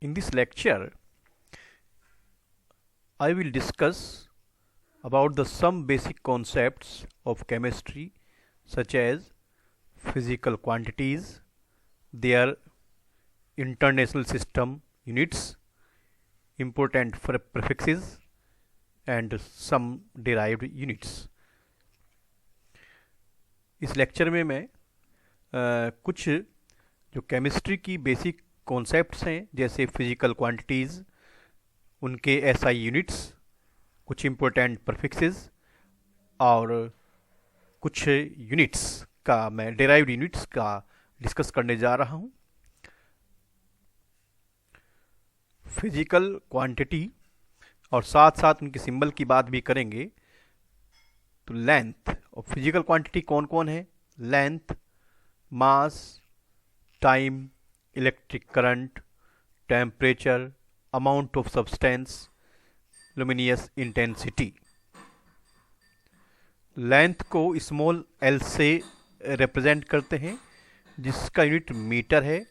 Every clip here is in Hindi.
In this lecture, I will discuss about the some basic concepts of chemistry such as physical quantities, their international system units, important prefixes and some derived units. इस लेक्चर में मैं कुछ जो केमिस्ट्री की बेसिक कॉन्सेप्ट्स हैं जैसे फिजिकल क्वांटिटीज़, उनके एसआई यूनिट्स, कुछ इम्पोर्टेंट प्रीफिक्सेस और कुछ यूनिट्स का मैं डेराइव्ड यूनिट्स का डिस्कस करने जा रहा हूँ। फिजिकल क्वांटिटी और साथ साथ उनके सिंबल की बात भी करेंगे। तो लेंथ और फिजिकल क्वांटिटी कौन कौन है? Length, mass, time, electric current, temperature, amount of substance, luminous intensity. Length को स्मॉल एल से रिप्रेजेंट करते हैं जिसका यूनिट मीटर है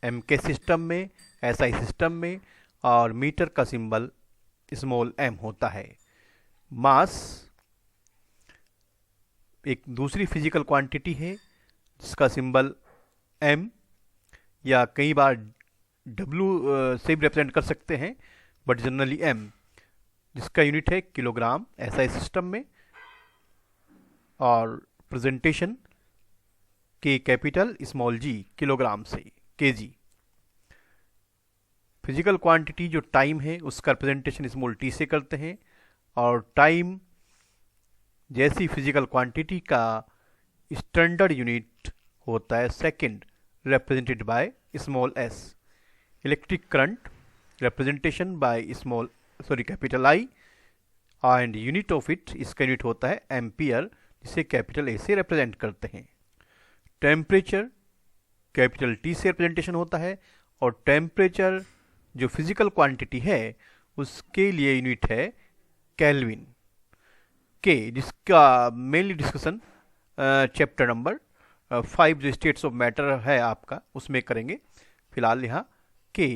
एम के सिस्टम में, एसआई सिस्टम में, और मीटर का सिंबल स्मॉल एम होता है। मास एक दूसरी फिजिकल क्वांटिटी है जिसका सिंबल एम या कई बार डब्ल्यू से भी रिप्रेजेंट कर सकते हैं, बट जनरली एम, जिसका यूनिट है किलोग्राम एसआई सिस्टम में, और प्रेजेंटेशन के कैपिटल स्मॉल जी किलोग्राम से केजी। फिजिकल क्वांटिटी जो टाइम है उसका रिप्रेजेंटेशन स्मॉल टी से करते हैं, और टाइम जैसी फिजिकल क्वांटिटी का स्टैंडर्ड यूनिट होता है second, represented by small s. Electric current representation by capital I, and unit of it, इसका यूनिट होता है एम्पियर जिसे कैपिटल ए से रिप्रेजेंट करते हैं। टेम्परेचर कैपिटल टी से रिप्रेजेंटेशन होता है, और टेम्परेचर जो फिजिकल क्वांटिटी है उसके लिए यूनिट है केल्विन के, जिसका मेनली डिस्कशन चैप्टर नंबर 5 जो स्टेट्स ऑफ मैटर है आपका उसमें करेंगे। फिलहाल यहाँ के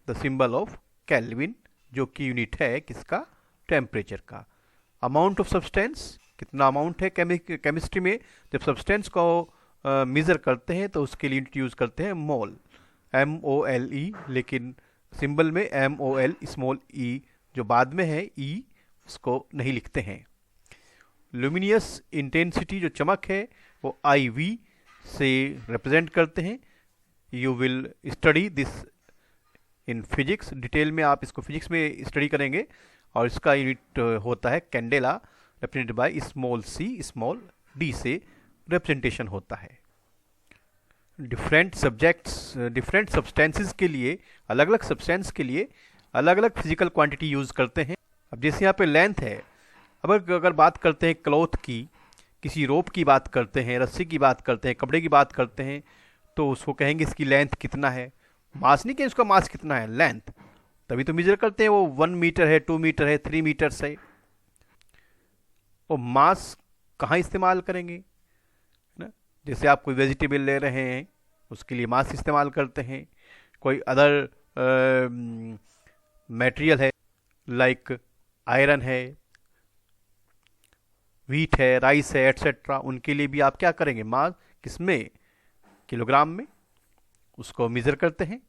द सिंबल ऑफ केल्विन जो कि यूनिट है किसका? टेम्परेचर का। अमाउंट ऑफ सब्सटेंस, कितना अमाउंट है केमिस्ट्री में जब सब्सटेंस को मेजर करते हैं तो उसके लिए यूनिट यूज करते हैं मोल, MOLE, लेकिन सिंबल में MOL स्मॉल e जो बाद में है E उसको नहीं लिखते हैं। लुमिनियस इंटेंसिटी जो चमक है वो IV से रिप्रेजेंट करते हैं। You will study this in physics, detail में आप इसको फिजिक्स में स्टडी करेंगे, और इसका यूनिट होता है candela, represented by small c small d से रिप्रेजेंटेशन होता है। डिफरेंट सब्सटेंसेस के लिए, अलग अलग सब्सटेंस के लिए अलग अलग फिजिकल क्वांटिटी यूज करते हैं। अब जैसे यहाँ पे लेंथ है, अब अगर बात करते हैं क्लॉथ की, किसी रोप की बात करते हैं, रस्सी की बात करते हैं, कपड़े की बात करते हैं, तो उसको कहेंगे इसकी लेंथ कितना है। मास नहीं कहें उसका मास कितना है, लेंथ, तभी तो मेजर करते हैं वो 1 मीटर है, 2 मीटर है, 3 मीटर है। वो मास कहाँ इस्तेमाल करेंगे ना? जैसे आप कोई वेजिटेबल ले रहे हैं उसके लिए मास इस्तेमाल करते हैं, कोई अदर मटेरियल है लाइक आयरन है, व्हीट है, राइस है, एटसेट्रा, उनके लिए भी आप क्या करेंगे? मास किसमें? किलोग्राम में उसको मेजर करते हैं।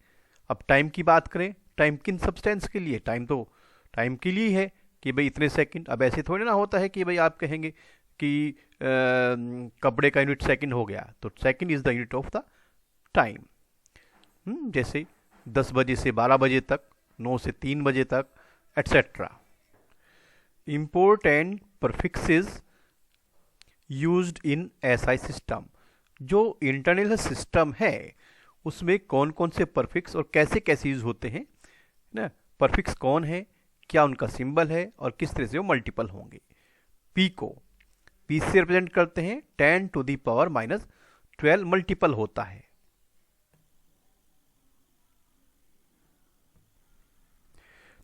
अब टाइम की बात करें, टाइम किन सब्सटेंस के लिए? टाइम तो टाइम के लिए है कि भाई इतने सेकंड। अब ऐसे थोड़ी ना होता है कि भाई आप कहेंगे कि कपड़े का यूनिट सेकंड हो गया, तो second is the unit of the time. जैसे 10 बजे से 12 बजे तक, 9 से 3 बजे तक, etcetera. Important prefixes used in SI system, जो इंटरनल सिस्टम है उसमें कौन कौन से प्रीफिक्स और कैसे कैसे यूज होते हैं ना? प्रीफिक्स कौन है, क्या उनका सिंबल है, और किस तरह से वो मल्टीपल होंगे। पी को पी से रिप्रेजेंट करते हैं 10 to the power -12 मल्टीपल होता है।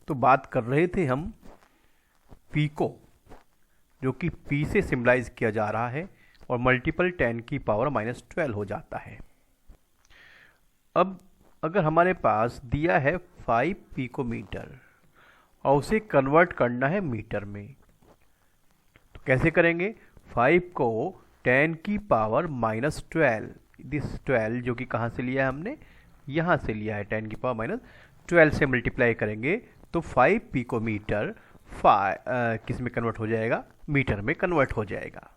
तो बात कर रहे थे हम पी को, जो कि पी से सिम्बलाइज किया जा रहा है, और मल्टीपल 10 की पावर -12 हो जाता है। अब अगर हमारे पास दिया है 5 पिकोमीटर और उसे कन्वर्ट करना है मीटर में, तो कैसे करेंगे? 5 को 10 की पावर -12, दिस 12 जो कि कहाँ से लिया है हमने, यहाँ से लिया है, 10 की पावर -12 से मल्टीप्लाई करेंगे तो 5 पिकोमीटर किस में कन्वर्ट हो जाएगा? मीटर में कन्वर्ट हो जाएगा।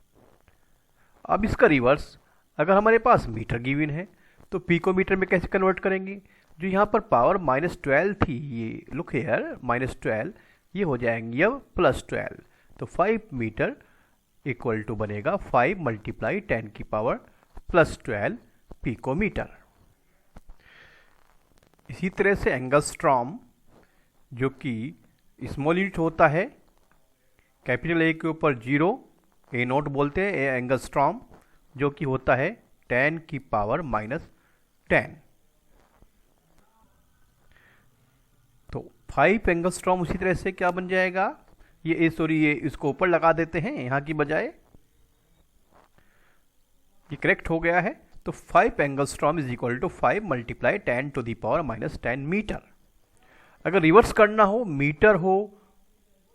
अब इसका रिवर्स, अगर हमारे पास मीटर गिवन है तो पिकोमीटर में कैसे कन्वर्ट करेंगे? जो यहाँ पर पावर -12 थी, ये लुक हेयर -12, ये हो जाएंगी अब +12, तो 5 मीटर इक्वल टू बनेगा 5 × 10 की पावर +12 पिकोमीटर। इसी तरह से एंगस्ट्रॉम, जो कि स्मॉल यूनिट होता है, कैपिटल ए के ऊपर 0, A0 बोलते हैं, एंगस्ट्रॉम, जो कि होता है 10 की पावर -10। तो 5 एंगस्ट्रॉम उसी तरह से क्या बन जाएगा? ये इसको ऊपर लगा देते हैं यहाँ की बजाय, ये करेक्ट हो गया है। तो 5 angstrom is equal to 5 × 10⁻⁻10 metre. अगर रिवर्स करना हो, मीटर हो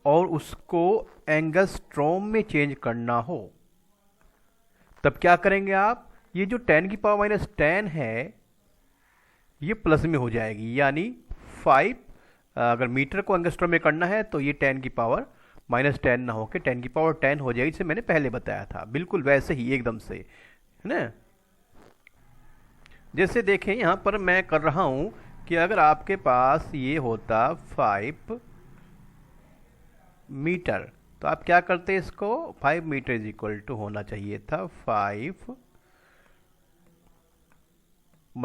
और उसको एंगस्ट्रॉम में चेंज करना हो, तब क्या करेंगे आप? ये जो 10 की पावर -10 है ये प्लस में हो जाएगी, यानी 5, अगर मीटर को एंगस्ट्रॉम में करना है तो ये 10 की पावर -10 ना होकर 10 की पावर 10 हो जाएगी, जिसे मैंने पहले बताया था, बिल्कुल वैसे ही एकदम से, है ना। जैसे देखें यहाँ पर मैं कर रहा हूँ कि अगर आपके पास ये होता 5 मीटर, तो आप क्या करते इसको? 5 मीटर इज इक्वल टू होना चाहिए था 5 ×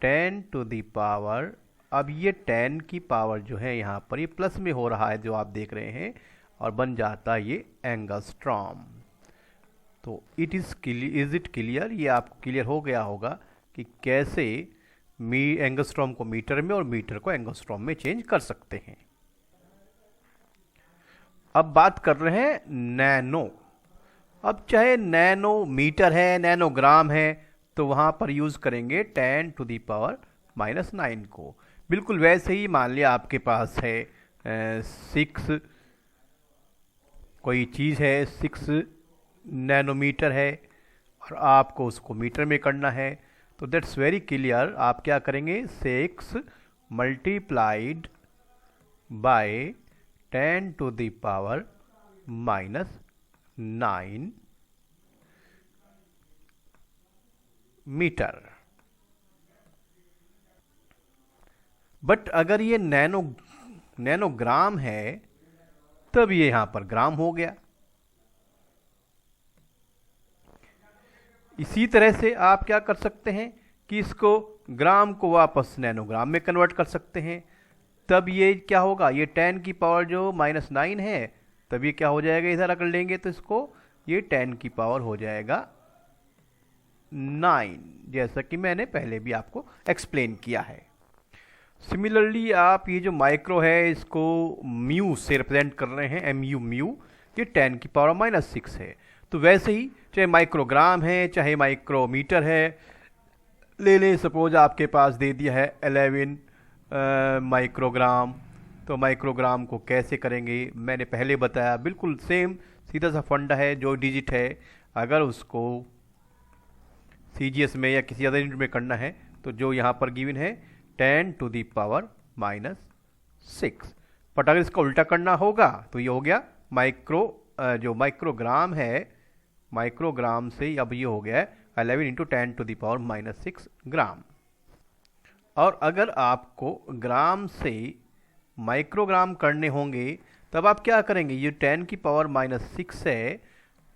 10 टू द पावर, अब ये 10 की पावर जो है यहाँ पर ये प्लस में हो रहा है जो आप देख रहे हैं, और बन जाता है ये एंगस्ट्रॉम। तो इट इज इट क्लियर? ये आपको क्लियर हो गया होगा कि कैसे एंगस्ट्रॉम को मीटर में और मीटर को एंगस्ट्रॉम में चेंज कर सकते हैं। अब बात कर रहे हैं नैनो। अब चाहे नैनो मीटर है, नैनोग्राम है, तो वहां पर यूज करेंगे 10 टू दी पावर -9 को। बिल्कुल वैसे ही मान लिया आपके पास है 6 कोई चीज़ है, 6 नैनोमीटर है और आपको उसको मीटर में करना है, तो दैट्स वेरी क्लियर। आप क्या करेंगे? 6 × 10 to the power -9 metre. But अगर ये नैनोग्राम है तब ये यहां पर ग्राम हो गया। इसी तरह से आप क्या कर सकते हैं कि इसको ग्राम को वापस नैनोग्राम में कन्वर्ट कर सकते हैं, तब ये क्या होगा? ये 10 की पावर जो -9 है, तब ये क्या हो जाएगा? इधर अगर लेंगे तो इसको ये 10 की पावर हो जाएगा 9, जैसा कि मैंने पहले भी आपको एक्सप्लेन किया है। सिमिलरली आप ये जो माइक्रो है इसको म्यू से रिप्रेजेंट कर रहे हैं, म्यू, ये 10 की पावर -6 है। तो वैसे ही चाहे माइक्रोग्राम है चाहे माइक्रोमीटर है, ले लें सपोज आपके पास दे दिया है 11 माइक्रोग्राम, तो माइक्रोग्राम को कैसे करेंगे मैंने पहले बताया, बिल्कुल सेम सीधा सा फंडा है। जो डिजिट है अगर उसको सीजीएस में या किसी अदर यूनिट में करना है तो जो यहाँ पर गिवन है 10 टू दी पावर -6, बट अगर इसका उल्टा करना होगा तो ये हो गया जो माइक्रोग्राम है, माइक्रोग्राम से अब ये हो गया है 11 × 10 टू दी पावर -6 ग्राम। और अगर आपको ग्राम से माइक्रोग्राम करने होंगे तब आप क्या करेंगे? ये 10 की पावर -6 है,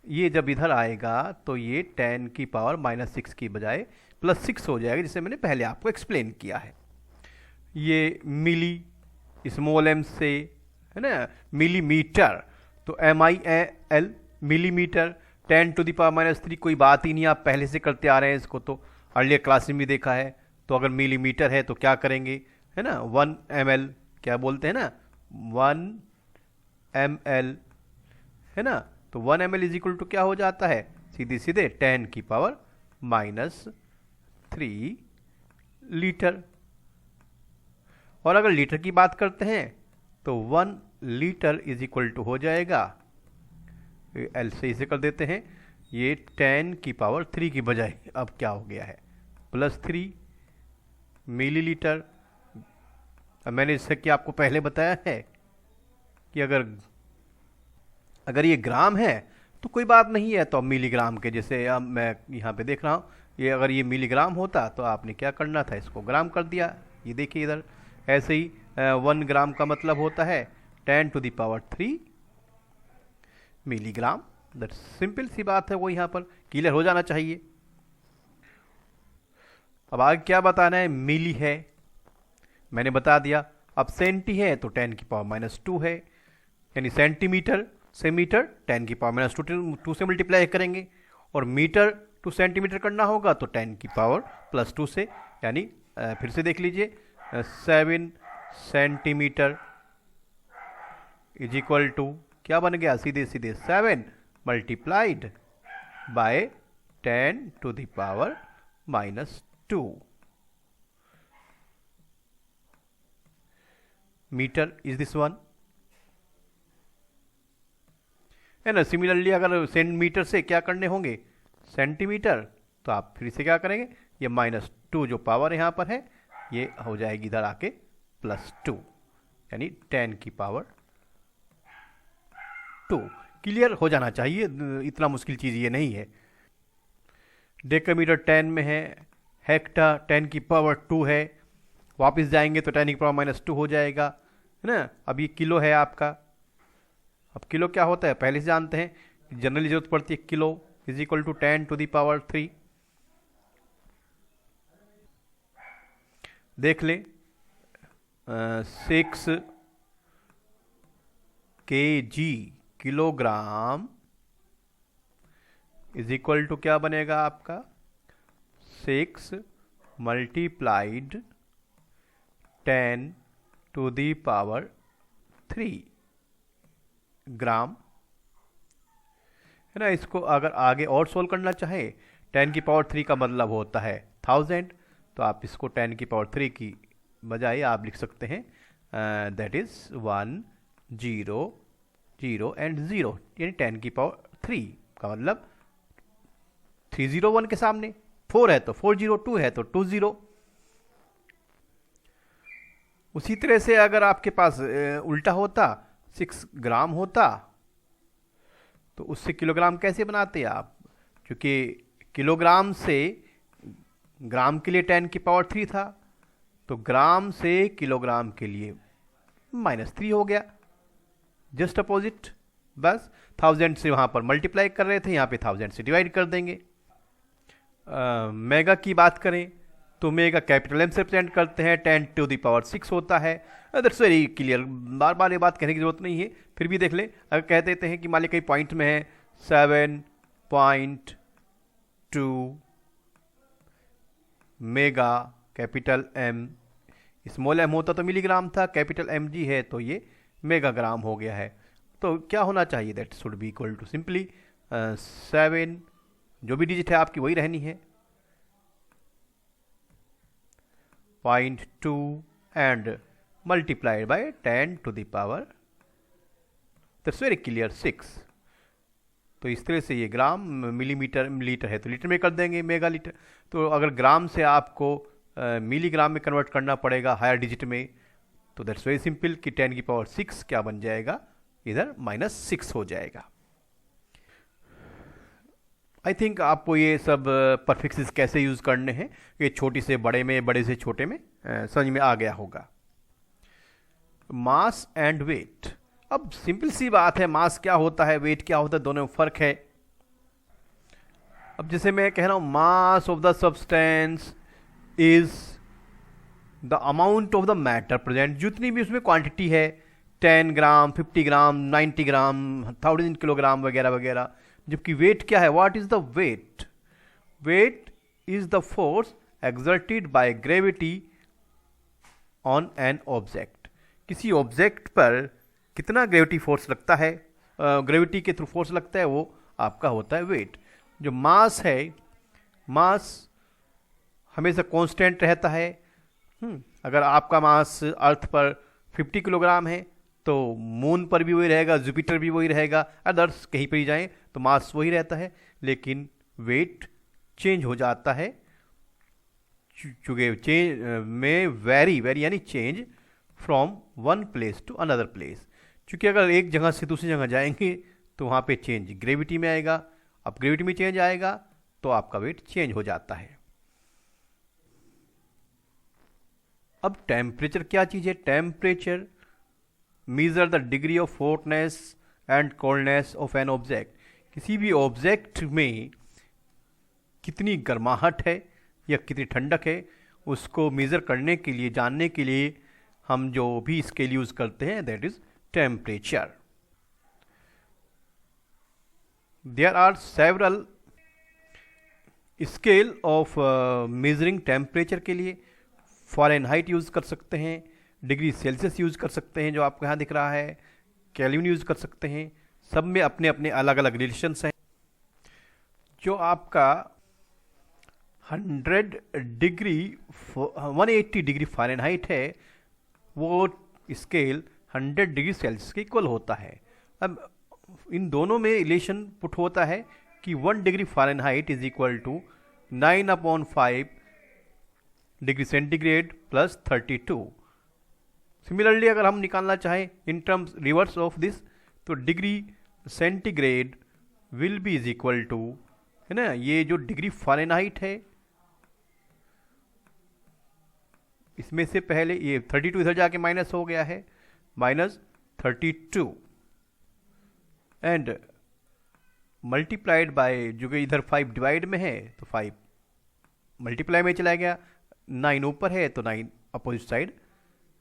ये जब इधर आएगा तो ये 10 की पावर -6 की बजाय +6 हो जाएगा, जिसे मैंने पहले आपको एक्सप्लेन किया है। ये मिली, स्मॉल m से, है ना, मिलीमीटर, तो MIL millimetre, 10 to the power -3 कोई बात ही नहीं, आप पहले से करते आ रहे हैं इसको, तो अर्लियर क्लास में भी देखा है। तो अगर मिलीमीटर है तो क्या करेंगे, है ना, 1 ml, क्या बोलते हैं ना, 1 ml, है ना, तो 1 ml इज इक्वल टू क्या हो जाता है? सीधे सीधे 10 की पावर लीटर। और अगर लीटर की बात करते हैं तो 1 लीटर इज इक्वल टू हो जाएगा, एल से इसे कर देते हैं, ये 10⁻³ की बजाय अब क्या हो गया है +3 मिलीलीटर। अब मैंने इससे क्या आपको पहले बताया है कि अगर ये ग्राम है तो कोई बात नहीं है, तो अब मिलीग्राम के जैसे अब मैं यहाँ पे देख रहा हूँ, ये अगर ये मिलीग्राम होता तो आपने क्या करना था, इसको ग्राम कर दिया। ये देखिए इधर ऐसे ही 1 ग्राम का मतलब होता है 10⁻³ मिलीग्राम। दैट सिंपल सी बात है, वो यहाँ पर क्लियर हो जाना चाहिए। अब आगे क्या बताना है, मिली है मैंने बता दिया। अब सेंटी है तो 10⁻² है, यानी सेंटीमीटर से मीटर 10⁻² से मल्टीप्लाई करेंगे, और मीटर टू सेंटीमीटर करना होगा तो 10⁻² से, यानी फिर से देख लीजिए 7 सेंटीमीटर इज इक्वल टू क्या बन गया, सीधे सीधे 7 multiplied by 10⁻²। Metre is this one है ना। सिमिलरली अगर सेंटीमीटर से क्या करने होंगे सेंटीमीटर, तो आप फिर से क्या करेंगे, ये -2 जो पावर यहाँ पर है ये हो जाएगी इधर आके +2, यानी 10⁻²। क्लियर हो जाना चाहिए, इतना मुश्किल चीज़ ये नहीं है। डेकामीटर 10 में है, हेक्टा 10⁻² है, वापस जाएंगे तो 10⁻² हो जाएगा, है ना। अब ये किलो है आपका। अब किलो क्या होता है पहले से जानते हैं, जनरली जरूरत पड़ती है किलो इज इक्वल टू 10⁻³ देख लें 6 kg kilogram is equal to क्या बनेगा आपका 6 मल्टीप्लाइड 10⁻³ ग्राम, है ना। इसको अगर आगे और सोल्व करना चाहे 10⁻³ का मतलब होता है 1000, तो आप इसको 10⁻³ की बजाय आप लिख सकते हैं दैट इज 1 0 0 एंड 0, यानी 10⁻³ का मतलब 301 के सामने 4 है तो 40, 2 है तो 20। उसी तरह से अगर आपके पास उल्टा होता 6 ग्राम होता तो उससे किलोग्राम कैसे बनाते आप, क्योंकि किलोग्राम से ग्राम के लिए 10⁻³ था, तो ग्राम से किलोग्राम के लिए -3 हो गया, जस्ट अपोजिट। बस 1000 से वहाँ पर मल्टीप्लाई कर रहे थे, यहाँ पे 1000 से डिवाइड कर देंगे। मेगा की बात करें तो मेगा कैपिटल M से रिप्रेजेंट करते हैं, 10⁻6 होता है। दैट्स वेरी क्लियर, बार बार ये बात कहने की जरूरत नहीं है, फिर भी देख ले। अगर कह देते हैं कि मान ली कई पॉइंट में है 7.2 mega capital M, small m होता तो मिलीग्राम था, कैपिटल MG है तो ये मेगाग्राम हो गया है। तो क्या होना चाहिए, that should be equal to simply 7, जो भी डिजिट है आपकी वही रहनी है, 0.2 and multiplied by 10⁻, that's very clear 6। तो इस तरह से ये ग्राम, मिलीमीटर, लीटर है तो लीटर में कर देंगे, मेगा लीटर। तो अगर ग्राम से आपको मिलीग्राम में कन्वर्ट करना पड़ेगा हायर डिजिट में, तो दैट्स वेरी सिंपल कि 10⁻6 क्या बन जाएगा, इधर -6 हो जाएगा। आई थिंक आपको ये सब परफिक्सेस कैसे यूज करने हैं, ये छोटी से बड़े में, बड़े से छोटे में समझ में आ गया होगा। मास एंड वेट, अब सिंपल सी बात है, मास क्या होता है, वेट क्या होता है, दोनों में फर्क है। अब जैसे मैं कह रहा हूं mass of the substance is the amount of the matter present, जितनी भी उसमें क्वांटिटी है, 10 ग्राम, 50 ग्राम, 90 ग्राम, 1000 किलोग्राम वगैरह वगैरह। जबकि वेट क्या है, what is the weight, weight is the force exerted by gravity on an object, किसी ऑब्जेक्ट पर कितना ग्रेविटी फोर्स लगता है, ग्रेविटी के थ्रू फोर्स लगता है, वो आपका होता है वेट। जो मास है, मास हमेशा कांस्टेंट रहता है। अगर आपका मास अर्थ पर 50 किलोग्राम है तो मून पर भी वही रहेगा, जुपिटर भी वही रहेगा, अदर्स कहीं पर ही जाएं तो मास वही रहता है, लेकिन वेट चेंज हो जाता है। चूंकि चेंज में वेरी यानी change from one place to another place. चूंकि अगर एक जगह से दूसरी जगह जाएंगे तो वहाँ पे चेंज ग्रेविटी में आएगा, अब ग्रेविटी में चेंज आएगा तो आपका वेट चेंज हो जाता है। अब टेम्परेचर क्या चीज़ है? Temperature measure the degree of hotness and coldness of N object. किसी भी ऑब्जेक्ट में कितनी गर्माहट है या कितनी ठंडक है, उसको मेज़र करने के लिए, जानने के लिए हम जो भी स्केल यूज़ करते हैं, that is temperature. There are several scale of measuring temperature के लिए। फ़ारेनहाइट यूज़ कर सकते हैं, डिग्री सेल्सियस यूज़ कर सकते हैं जो आपको यहाँ दिख रहा है, केल्विन यूज़ कर सकते हैं। सब में अपने अपने अलग अलग रिलेशंस हैं। जो आपका 180 डिग्री फ़ारेनहाइट है, वो स्केल 100 डिग्री सेल्सियस के इक्वल होता है। अब इन दोनों में रिलेशन पुट होता है कि 1 degree Fahrenheit is equal to 9/5 degree centigrade plus 32। Similarly अगर हम निकालना चाहें in terms reverse of this, तो degree centigrade will be is equal to, है ना, ये जो डिग्री फ़ारेनहाइट है इसमें से पहले ये 32 इधर जाके माइनस हो गया है, -32 एंड मल्टीप्लाइड बाय, जो कि इधर 5 डिवाइड में है तो 5 मल्टीप्लाई में चला गया, 9 ऊपर है तो 9 अपोजिट साइड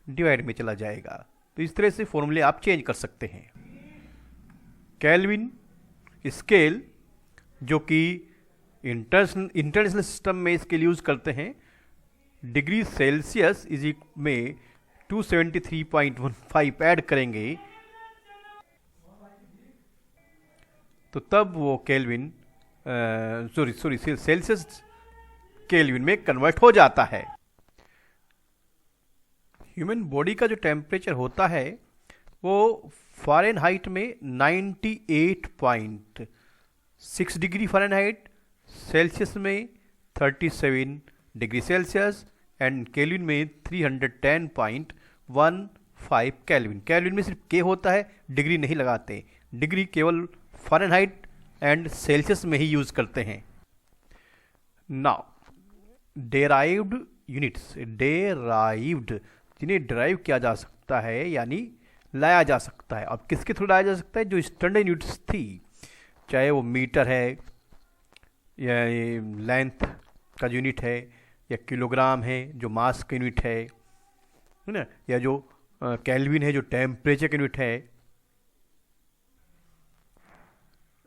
डिवाइड में चला जाएगा। तो इस तरह से फॉर्मूले आप चेंज कर सकते हैं। केल्विन स्केल जो कि इंटरनेशनल सिस्टम में स्केल यूज करते हैं, डिग्री सेल्सियस इज में 273.15 ऐड करेंगे तो तब वो केल्विन सेल्सियस केल्विन में कन्वर्ट हो जाता है। ह्यूमन बॉडी का जो टेम्परेचर होता है वो फ़ारेनहाइट में 98.6 डिग्री फ़ारेनहाइट, सेल्सियस में 37 डिग्री सेल्सियस एंड केल्विन में 310.15 केल्विन। केल्विन में सिर्फ के होता है, डिग्री नहीं लगाते, डिग्री केवल फ़ारेनहाइट एंड सेल्सियस में ही यूज़ करते हैं। नाउ डेराइव्ड यूनिट्स, डेराइव्ड जिन्हें डिराइव किया जा सकता है यानी लाया जा सकता है। अब किसके थ्रू लाया जा सकता है? जो स्टैंडर्ड यूनिट्स थी, चाहे वो मीटर है या लेंथ का यूनिट है या किलोग्राम है जो मास का यूनिट है ना, या जो केल्विन है जो टेम्परेचर का यूनिट है।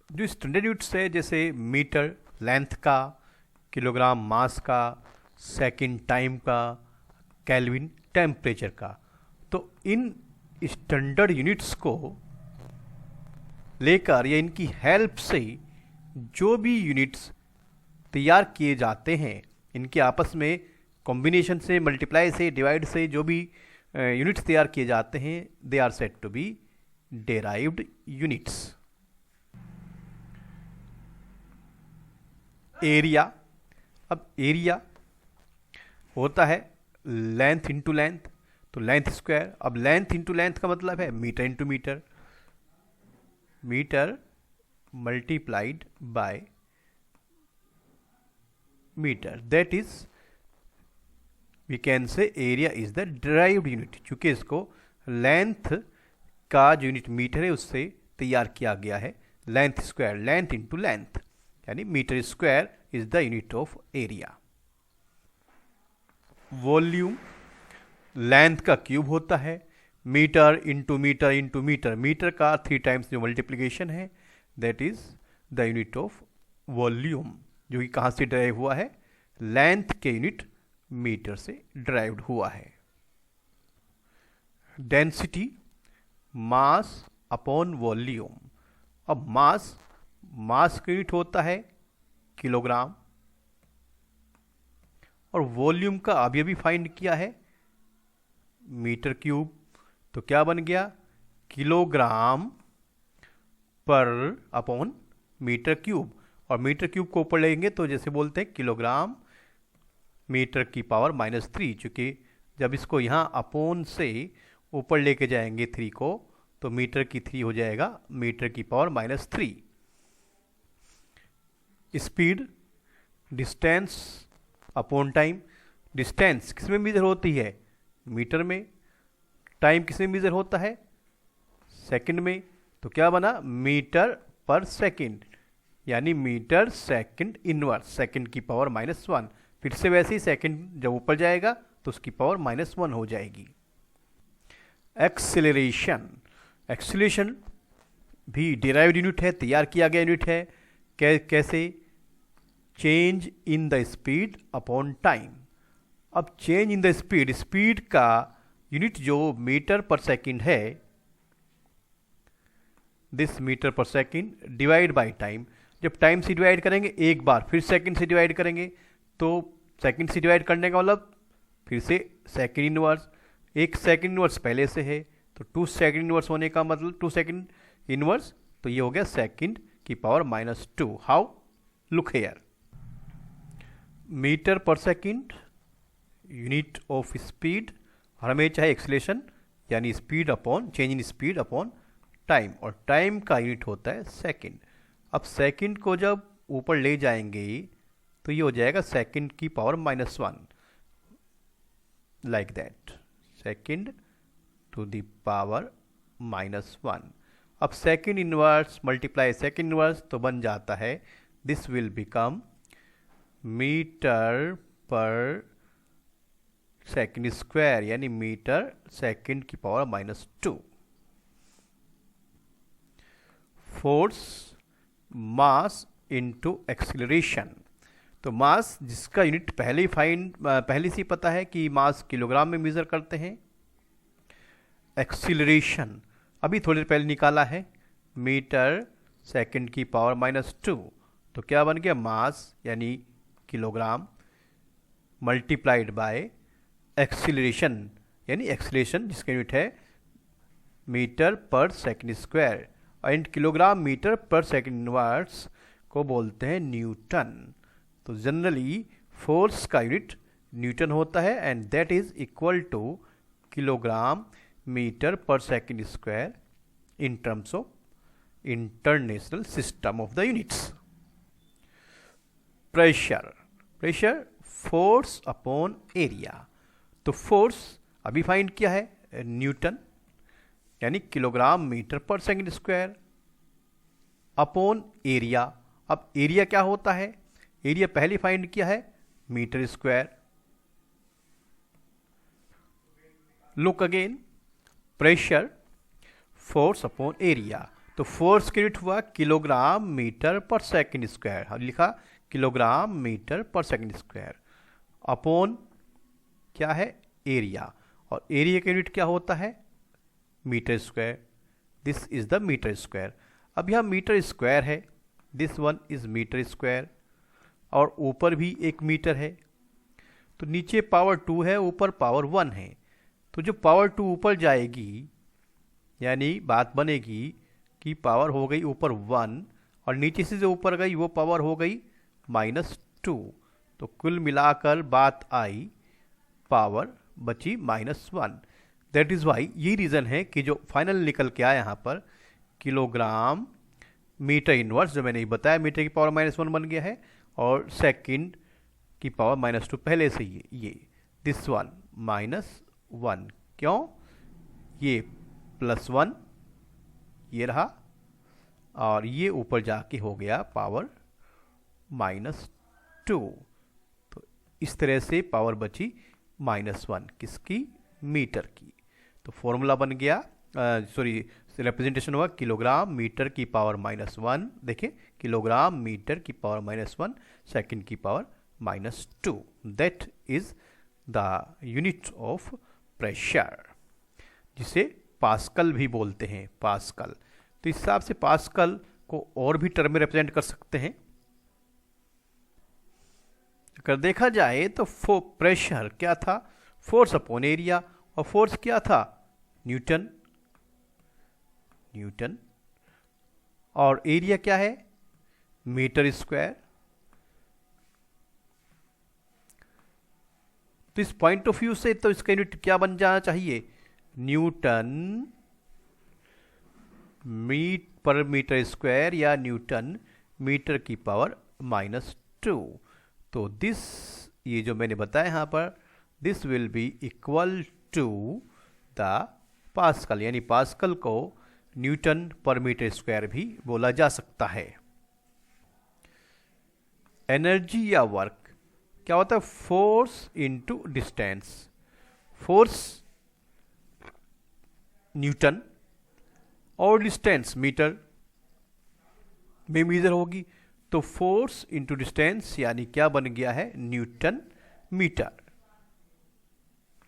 जो स्टैंडर्ड यूनिट्स है जैसे मीटर लेंथ का, किलोग्राम मास का, सेकंड टाइम का, केल्विन टेम्परेचर का, तो इन स्टैंडर्ड यूनिट्स को लेकर या इनकी हेल्प से जो भी यूनिट्स तैयार किए जाते हैं, इनके आपस में कॉम्बिनेशन से, मल्टीप्लाई से, डिवाइड से जो भी यूनिट्स तैयार किए जाते हैं, they are said to be derived units. Area, अब एरिया होता है लेंथ इंटू लेंथ, तो लेंथ स्क्वायर। अब लेंथ इंटू लेंथ का मतलब है metre into metre, metre multiplied by metre, that is we can say area is the derived unit. चूंकि इसको लेंथ का जो यूनिट मीटर है उससे तैयार किया गया है, length square, length into length, यानी metre square is the unit of area. Volume length का क्यूब होता है, metre into metre into metre, metre का 3 टाइम्स जो मल्टीप्लिकेशन है, that is the unit of volume, जो कि कहाँ से ड्राइव हुआ है? लेंथ के यूनिट मीटर से ड्राइव्ड हुआ है। Density mass upon volume. अब मास का यूनिट होता है किलोग्राम और वॉल्यूम का अभी अभी फाइंड किया है मीटर क्यूब, तो क्या बन गया किलोग्राम पर अपॉन मीटर क्यूब, और मीटर क्यूब को ऊपर लेंगे तो जैसे बोलते हैं किलोग्राम मीटर की पावर -3, चूँकि जब इसको यहाँ अपॉन से ऊपर लेके जाएंगे 3 को तो मीटर की 3 हो जाएगा मीटर की power -3। Speed, distance upon time, distance किस में मेजर होती है मीटर में, टाइम किस में मेजर होता है सेकंड में, तो क्या बना मीटर पर सेकंड, यानी मीटर सेकंड इनवर्स, सेकंड की पावर -1। फिर से वैसे ही सेकंड जब ऊपर जाएगा तो उसकी पावर -1 हो जाएगी। एक्सेलरेशन, एक्सेलरेशन भी डिराइव्ड यूनिट है, तैयार किया गया यूनिट है। कैसे, change in the speed upon time. अब change in the speed, speed का यूनिट जो मीटर पर सेकंड है, दिस मीटर पर सेकंड डिवाइड बाय टाइम। जब टाइम से डिवाइड करेंगे एक बार, फिर सेकंड से डिवाइड करेंगे, तो सेकंड से डिवाइड करने का मतलब फिर से सेकंड इनवर्स, एक सेकंड इनवर्स पहले से है तो 2 सेकंड इनवर्स होने का मतलब 2 सेकंड इनवर्स, तो ये हो गया सेकंड की power -2। How, look here, metre पर सेकंड यूनिट ऑफ स्पीड, और हमें चाहे एक्सीलरेशन यानी speed upon change in speed upon time, और टाइम का यूनिट होता है सेकंड। अब सेकंड को जब ऊपर ले जाएंगे तो ये हो जाएगा सेकंड की power -1, like that, second to the power -1। अब second inverse multiply second inverse तो बन जाता है, दिस विल बिकम मीटर पर सेकंड स्क्वायर, यानी मीटर सेकंड की power -2। Force, mass into acceleration, तो मास जिसका यूनिट पहले से पता है कि मास किलोग्राम में मेजर करते हैं। एक्सीलरेशन अभी थोड़ी देर पहले निकाला है, मीटर सेकंड की पावर -2, तो क्या बन गया मास यानी किलोग्राम मल्टीप्लाइड बाय एक्सीलरेशन, यानी एक्सीलरेशन जिसका यूनिट है मीटर पर second square, and kilogram metre पर सेकंड इनवर्स को बोलते हैं न्यूटन। तो जनरली फोर्स का यूनिट न्यूटन होता है, and that is equal to kilogram metre पर second square in terms of international system of the units. Pressure, pressure force upon area, तो फोर्स अभी फाइंड किया है न्यूटन, यानी किलोग्राम मीटर पर सेकंड स्क्वायर अपॉन एरिया। अब एरिया क्या होता है, एरिया पहले फाइंड किया है metre square. Look again, pressure force upon area, तो फोर्स का यूनिट हुआ किलोग्राम मीटर पर सेकंड स्क्वायर, लिखा किलोग्राम मीटर पर सेकंड स्क्वायर अपॉन क्या है एरिया, और एरिया का यूनिट क्या होता है metre square, this is the metre square. अब यहाँ मीटर स्क्वायर है, this one is metre square, और ऊपर भी एक मीटर है, तो नीचे पावर 2 है, ऊपर पावर 1 है, तो जो पावर 2 ऊपर जाएगी यानी बात बनेगी कि पावर हो गई ऊपर 1 और नीचे से जो ऊपर गई वो पावर हो गई -2, तो कुल मिलाकर बात आई पावर बची -1। दैट इज़ वाई, ये रीज़न है कि जो फाइनल निकल के आया यहाँ पर किलोग्राम मीटर इनवर्स, जो मैंने बताया मीटर की पावर -1 बन गया है, और सेकंड की पावर -2 पहले से ये दिस वन -1, क्यों, ये +1 ये रहा, और ये ऊपर जाके हो गया पावर -2, तो इस तरह से पावर बची -1 किसकी, मीटर की। तो फॉर्मूला बन गया, सॉरी रिप्रेजेंटेशन हुआ किलोग्राम मीटर की पावर -1, देखिए किलोग्राम मीटर की पावर -1 सेकंड की power -2, that is the unit of pressure, जिसे पास्कल भी बोलते हैं, पास्कल। तो इस हिसाब से पास्कल को और भी टर्म में रिप्रेजेंट कर सकते हैं। अगर देखा जाए तो प्रेशर क्या था, फोर्स अपॉन एरिया, और फोर्स क्या था, न्यूटन, न्यूटन, और एरिया क्या है, मीटर स्क्वायर। तो इस पॉइंट ऑफ व्यू से तो इसका यूनिट क्या बन जाना चाहिए, न्यूटन पर मीटर स्क्वायर, या न्यूटन मीटर की पावर -2। तो दिस, ये जो मैंने बताया यहाँ पर, this will be equal to the pascal, यानी पास्कल को न्यूटन पर मीटर स्क्वायर भी बोला जा सकता है। एनर्जी या वर्क क्या होता है, force into distance. Force Newton और डिस्टेंस मीटर में मेजर होगी, तो फोर्स इनटू डिस्टेंस यानी क्या बन गया है, न्यूटन मीटर।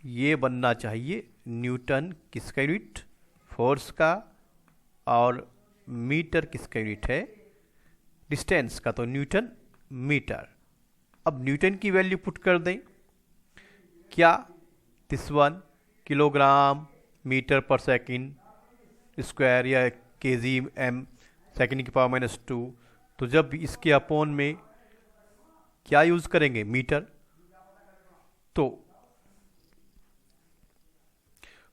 ये बनना चाहिए न्यूटन किसका यूनिट, फोर्स का, और मीटर किसका यूनिट है, डिस्टेंस का, तो न्यूटन मीटर। अब न्यूटन की वैल्यू पुट कर दें, क्या, दिस वन, किलोग्राम मीटर पर सेकंड स्क्वायर, या केजी एम सेकंड की पावर -2। तो जब इसके अपोन में क्या यूज करेंगे, मीटर, तो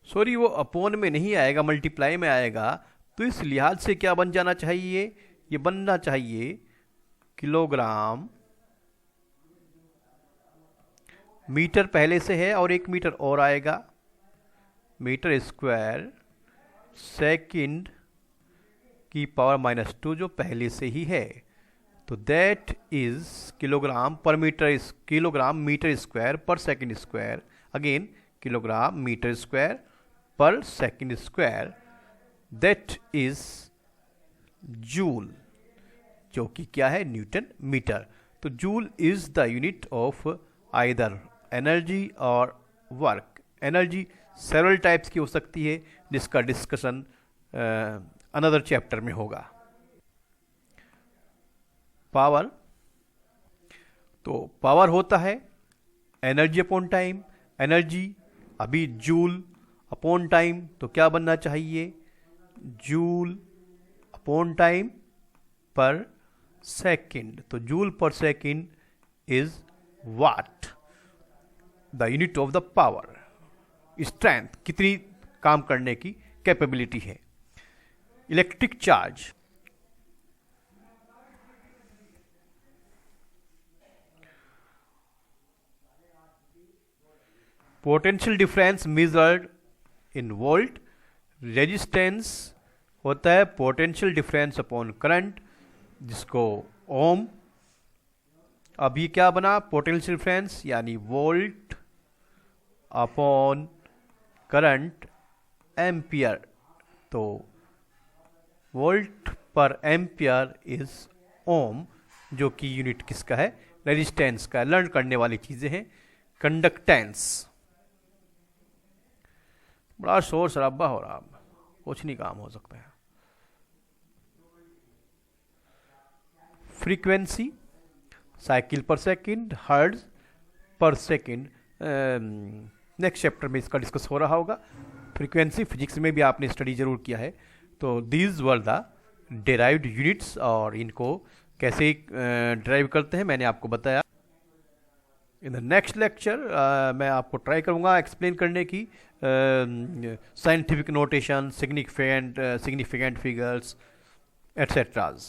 सॉरी वो अपोन में नहीं आएगा, मल्टीप्लाई में आएगा। तो इस लिहाज से क्या बन जाना चाहिए, ये बनना चाहिए किलोग्राम मीटर पहले से है और 1 मीटर और आएगा, मीटर स्क्वायर सेकंड की पावर -2 जो पहले से ही है। तो that is kilogram per metre, kilogram metre square per second square, again kilogram metre square per second square, that is joule, जो कि क्या है, न्यूटन मीटर। तो joule is the unit of either energy और वर्क। एनर्जी सेवरल टाइप्स की हो सकती है, जिसका डिस्कशन अनदर चैप्टर में होगा। पावर, तो पावर होता है एनर्जी अपॉन टाइम। एनर्जी अभी जूल अपॉन टाइम, तो क्या बनना चाहिए, जूल अपॉन टाइम पर सेकंड। तो जूल पर second is what, the unit of the power. Strength, कितनी काम करने की कैपेबिलिटी है। Electric charge, potential difference measured in volt. Resistance होता है पोटेंशियल डिफरेंस अपॉन करंट, जिसको ओम। अभी क्या बना, पोटेंशियल डिफरेंस यानी वोल्ट अपॉन करंट एम्पियर। तो वोल्ट पर एम्पियर इज ओम, जो कि यूनिट किसका है, रेजिस्टेंस का। लर्न करने वाली चीजें हैं। कंडक्टेंस, बड़ा शोर शराबा हो रहा, कुछ नहीं काम हो सकता है। फ्रीक्वेंसी, साइकिल पर सेकंड, हर्ट्ज पर सेकंड। नेक्स्ट चैप्टर में इसका डिस्कस हो रहा होगा। फ्रीक्वेंसी फिजिक्स में भी आपने स्टडी जरूर किया है। तो these were the derived units, और इनको कैसे ड्राइव करते हैं मैंने आपको बताया। इन द नेक्स्ट लेक्चर मैं आपको ट्राई करूँगा एक्सप्लेन करने की साइंटिफिक नोटेशन, सिग्निफिकेंट फिगर्स एट्सेट्राज।